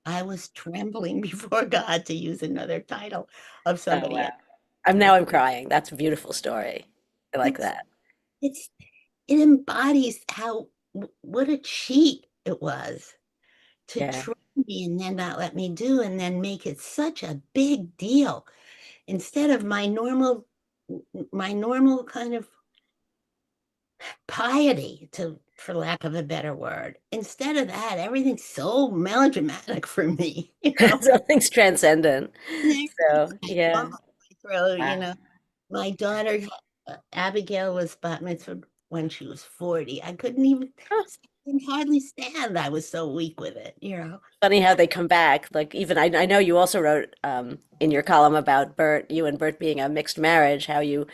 I was trembling before God, to use another title of Oh, somebody wow. else. I'm crying. That's a beautiful story. I like It's that. it's it embodies what a cheat it was to Yeah. try me and then not let me do, and then make it such a big deal instead of my normal kind of piety, to for lack of a better word. Instead of that, everything's so melodramatic for me, Something's transcendent. There's So, lump yeah. in my throat, Wow. My daughter, Abigail, was bat mitzvah when she was 40. I couldn't even, Huh. I can hardly stand. I was so weak with it. Funny how they come back. Like even I know you also wrote in your column about Bert, you and Bert being a mixed marriage, how you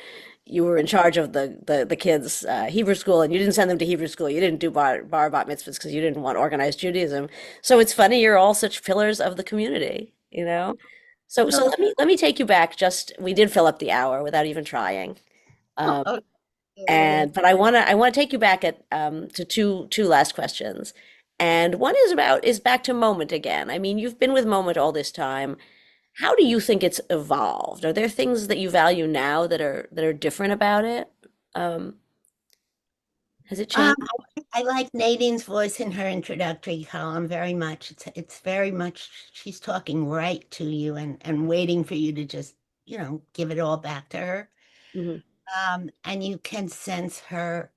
were in charge of the kids' Hebrew school, and you didn't send them to Hebrew school. You didn't do bar bat mitzvahs because you didn't want organized Judaism. So it's funny you're all such pillars of the community, you know? So So, let me take you back. Just we did fill up the hour without even trying. Um, oh, and but I wanna take you back at to two last questions. And one is back to Moment again. I mean, you've been with Moment all this time. How do you think it's evolved? Are there things that you value now that are different about it? Um, has it um, changed? I like Nadine's voice in her introductory column very much. It's very much, she's talking right to you, and waiting for you to just, give it all back to her. Mhm. And you can sense her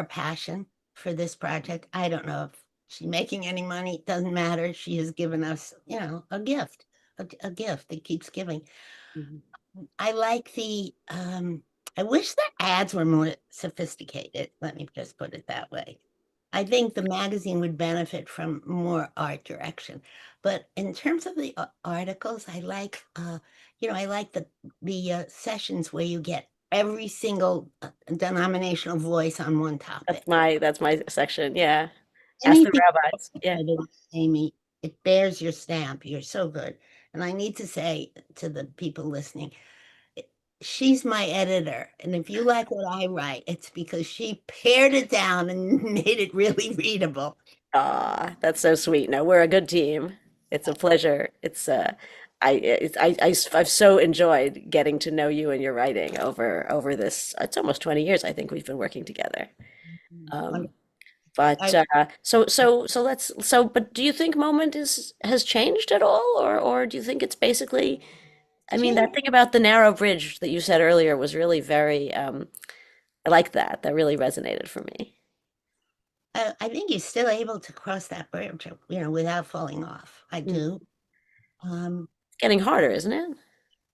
passion for this project. I don't know if she's making any money. It doesn't matter. She has given us, a gift, a gift that keeps giving. Mhm. I like I wish the ads were more sophisticated. Let me just put it that way. I think the magazine would benefit from more art direction. But in terms of the articles, I like the sessions where you get every single denominational voice on one topic. That's my section. Yeah. Ask the Anything rabbis. Yeah. I did, Amy, it bears your stamp. You're so good. And I need to say to the people listening, it- she's my editor. And if you like what I write, it's because she pared it down and made it really readable. Ah, that's so sweet. No, we're a good team. It's a pleasure. I've so enjoyed getting to know you and your writing over this. It's almost 20 years, I think we've been working together. Um, Wonderful. but I, but do you think Moment has changed at all, or do you think it's basically? I mean, that Jane, thing about the narrow bridge that you said earlier was really very. I like that. That really resonated for me. I think you're still able to cross that bridge, without falling off. I Mm. do. Um, It's getting harder, isn't it?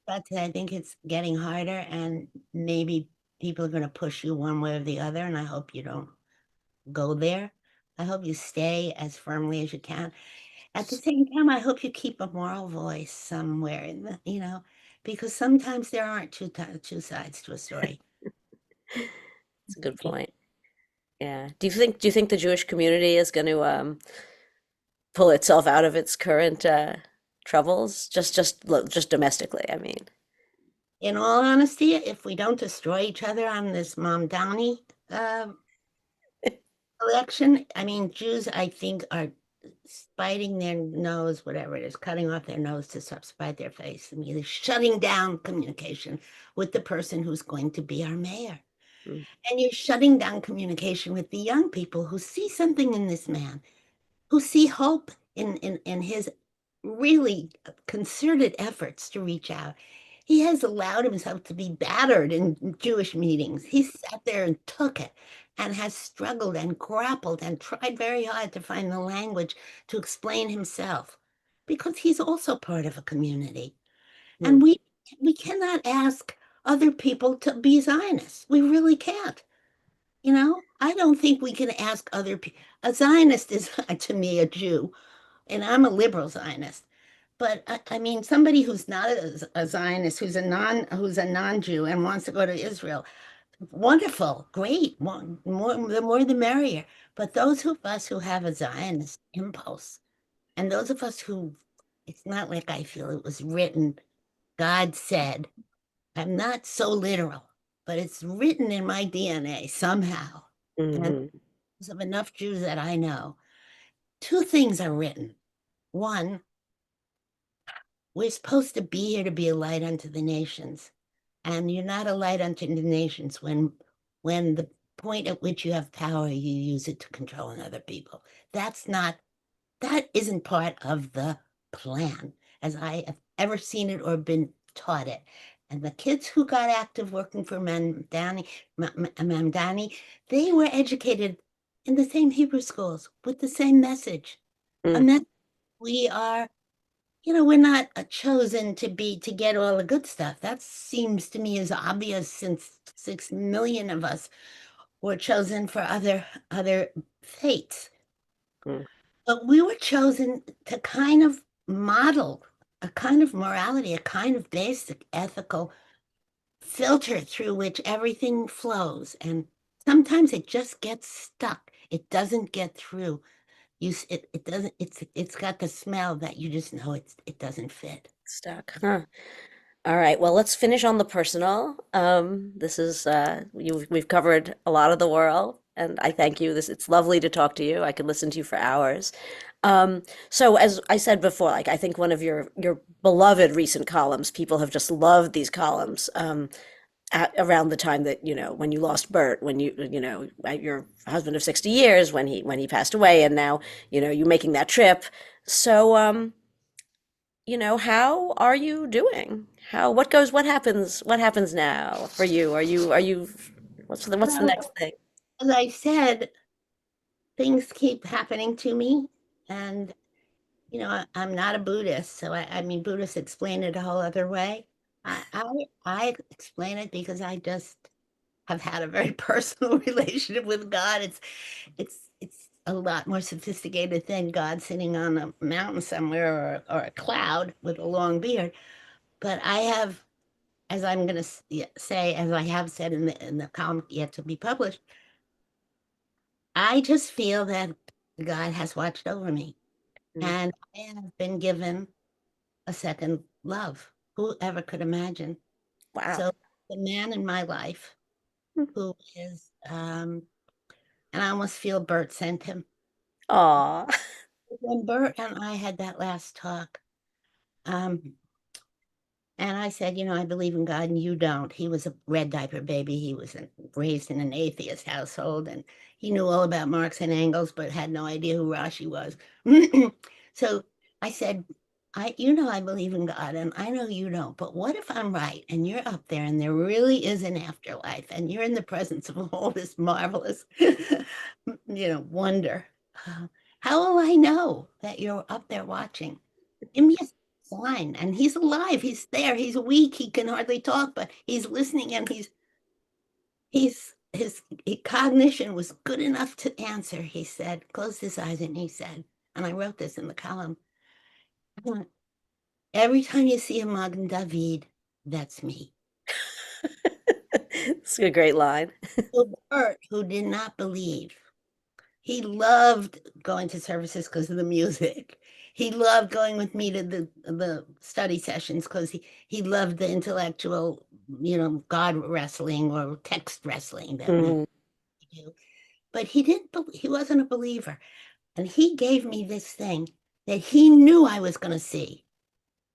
but I think it's getting harder, and maybe people are going to push you one way or the other. And I hope you don't go there. I hope you stay as firmly as you can. At the same time, I hope you keep a moral voice somewhere because sometimes there aren't two sides to a story. It's a good point. Yeah. Do you think the Jewish community is going to pull itself out of its current troubles? Just domestically, I mean. in all honesty, if we don't destroy each other on this Mom Downey election, I mean, Jews, I think, are biting their nose, whatever it is, cutting off their nose to spite their face. I mean, they're shutting down communication with the person who's going to be our mayor. Mm, And you're shutting down communication with the young people who see something in this man, who see hope in his really concerted efforts to reach out. He has allowed himself to be battered in Jewish meetings. He sat there and took it and has struggled and grappled and tried very hard to find the language to explain himself because he's also part of a community. mm, And we cannot ask other people to be Zionists. We really can't. You know, I don't think we can ask other people. A Zionist is to me a Jew, and I'm a liberal Zionist. But I mean, somebody who's not a Zionist, who's a non-Jew and wants to go to Israel, wonderful, great, the more the merrier. But those of us who have a Zionist impulse, and those of us who, it's not like I feel it was written, God said, I'm not so literal, but it's written in my DNA somehow. And mhm, because of enough Jews that I know, two things are written. One, we're supposed to be here to be a light unto the nations. And you're not a light unto the nations when the point at which you have power, you use it to control other people. That's not, that isn't part of the plan as I have ever seen it or been taught it. And the kids who got active working for Mamdani, they were educated in the same Hebrew schools with the same message. mm. And that we are, we're not chosen to get all the good stuff. That seems to me as obvious since 6 million of us were chosen for other faiths. Mm. But we were chosen to kind of model a kind of morality, a kind of basic ethical filter through which everything flows. And sometimes it just gets stuck. It doesn't get through. It doesn't, it's got the smell that you just know it doesn't fit. Stuck, huh? All right, well, let's finish on the personal. This is we've covered a lot of the world, and I thank you. It's lovely to talk to you. I could listen to you for hours. So as I said before, like I think one of your beloved recent columns, people have just loved these columns. Around the time that, when you lost Bert, when your husband of 60 years, when he passed away, and now, you making that trip. So, how are you doing? What happens now for you? What's the next Well, thing? as I said, things keep happening to me. And, I'm not a Buddhist. So, I mean, Buddhists explain it a whole other way. I explain it because I just have had a very personal relationship with God. It's a lot more sophisticated than God sitting on a mountain somewhere or a cloud with a long beard. But I have, as I'm going to say, as I have said in the column yet to be published, I just feel that God has watched over me, Mm, and I have been given a second love. Whoever could imagine? wow. So the man in my life who is, and I almost feel Bert sent him. Aw. When Bert and I had that last talk, um, and I said, I believe in God and you don't. He was a red diaper baby. He was raised in an atheist household and he knew all about Marx and Engels, but had no idea who Rashi was. So I said, I believe in God and I know you don't, but what if I'm right and you're up there and there really is an afterlife and you're in the presence of all this marvelous, wonder? Uh, how will I know that you're up there watching? Give me a sign. And he's alive. He's there. He's weak. He can hardly talk, but he's listening and his cognition was good enough to answer. He said, closed his eyes and he said, and I wrote this in the column, every time you see a Magen David, that's me. It's a great line. So Bert, who did not believe, he loved going to services because of the music. he loved going with me to the study sessions because he loved the intellectual, God wrestling or text wrestling that we Mhm. do. But he didn't. He wasn't a believer, and he gave me this thing that he knew I was going to see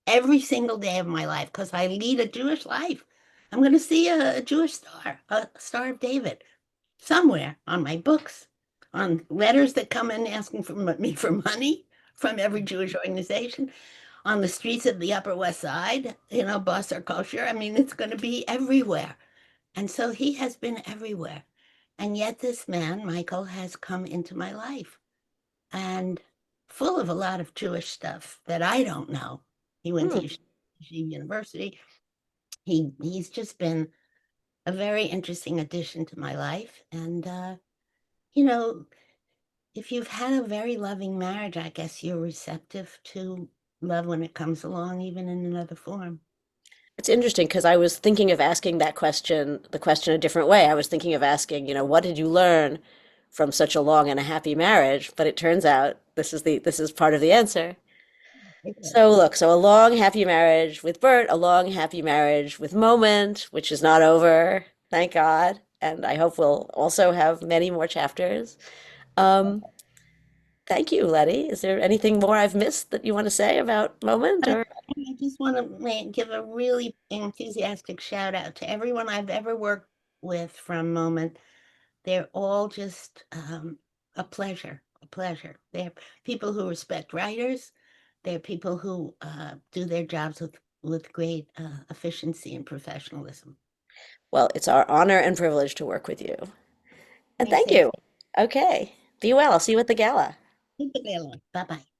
every single day of my life because I lead a Jewish life. I'm going to see a Jewish star, a Star of David, somewhere on my books, on letters that come in asking for me for money from every Jewish organization, on the streets of the Upper West Side, bus or kosher. I mean, it's going to be everywhere. And so he has been everywhere. And yet this man, Michael, has come into my life and full of a lot of Jewish stuff that I don't know. He went to Hmm. Yeshiva University. He's just been a very interesting addition to my life. And you know, if you've had a very loving marriage, I guess you're receptive to love when it comes along, even in another form. It's interesting because I was thinking of asking that question, the question a different way. I was thinking of asking, what did you learn from such a long and a happy marriage? But it turns out this is part of the answer. It So is. look, so a long happy marriage with Bert, a long happy marriage with Moment, which is not over, thank God. And I hope we'll also have many more chapters. Um, Thank you, Letty. Is there anything more I've missed that you want to say about Moment or? I just want to give a really enthusiastic shout out to everyone I've ever worked with from Moment. They're all just a pleasure, a pleasure. They're people who respect writers. They're people who do their jobs with great efficiency and professionalism. Well, it's our honor and privilege to work with you. And Thanks, thank Ed. you. Okay. Be well. I'll see you at the gala. Bye bye.